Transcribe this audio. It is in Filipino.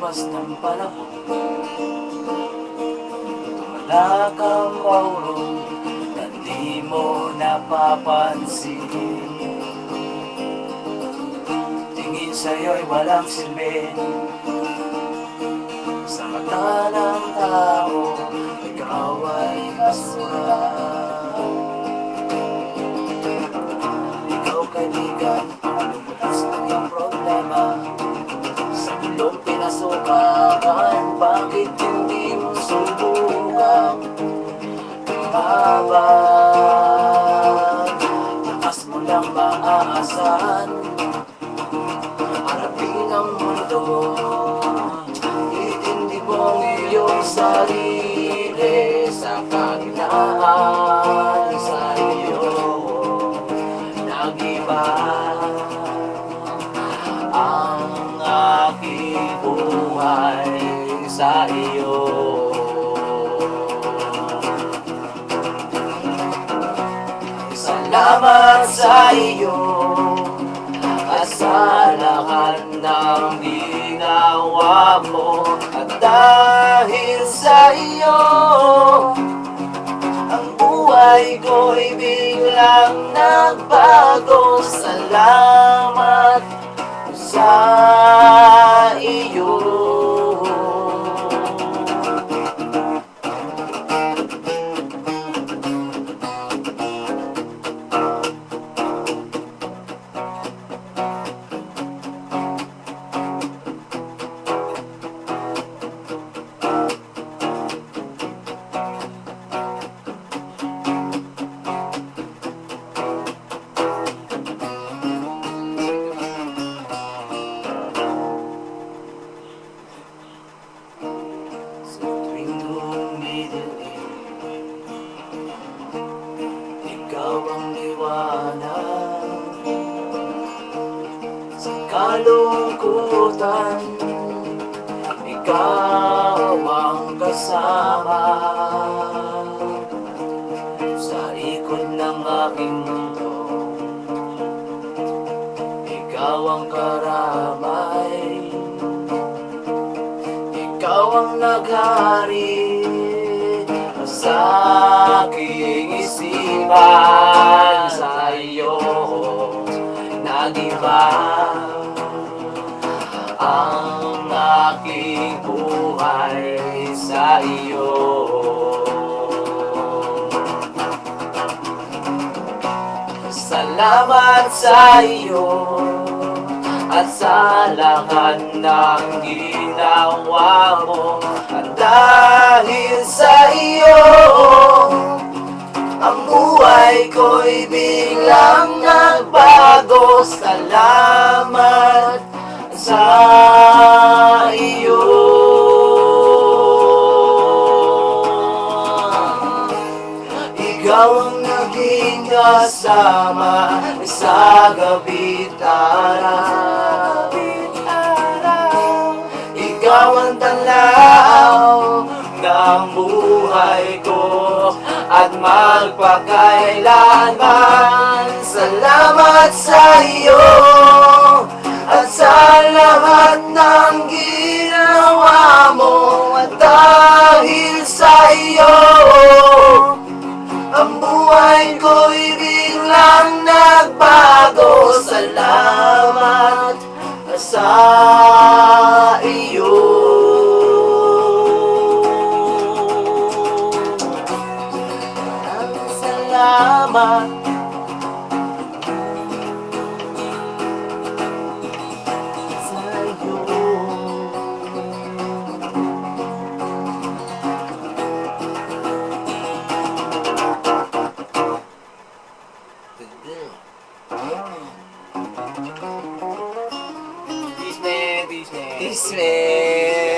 Pagkalipas ng panahon, wala kang maurong na di mo napapansin. Tingin sa'yo'y walang silbi sa mata ng tao, ikaw ay basura. Ikaw kaibigan, lumutas ng iyong problema. Sa gulong pinasukakan, bakit hindi mo subukan lumaban? Lakas mo lang maaasahan, harapin ang mundo. Itindi mo ang iyong sarili sa kaginaan. Sa iyo nag-iba ang aking buhay sa iyo. Salamat sa iyo at sa lahat ng ginawa mo. At dahil sa iyo, ang buhay ko'y biglang nagbago. Salamat sa iyo. Ikaw ang liwanag sa kalungkutan, ikaw ang kasama sa ikot ng aking mundo. Ikaw ang karamay, ikaw ang naghari sa aking isipan. Sa iyo nag-iba ang aking buhay sa iyo. Salamat sa iyo at sa lahat ng ginawa mo. At dahil sa iyo, ang buhay ko'y biglang nagbago. Salamat sa iyo. Ikaw ang naging kasama sa gabi't araw. Ikaw ang tanaw ng buhay ko at magpakailanman. Salamat sa iyo at sa lahat ng ginawa mo. At dahil sa iyo, ang buhay ko'y biglang nagbago. Salamat sa iyo. Salamat sa iyo. Disney.